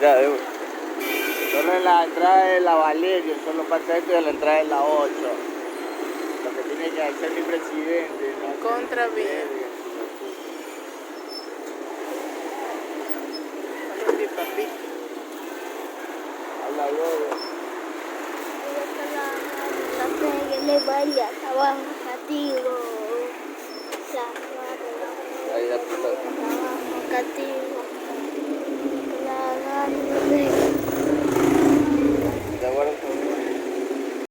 Ya, solo en la entrada de la Valeria, solo falta esto y en la entrada de la 8. Lo que tiene que hacer mi presidente, ¿no? Contravía. Papi, papi. Habla luego. Le vaya trabajo castigo. Ahí la puta. Trabajo castigo. La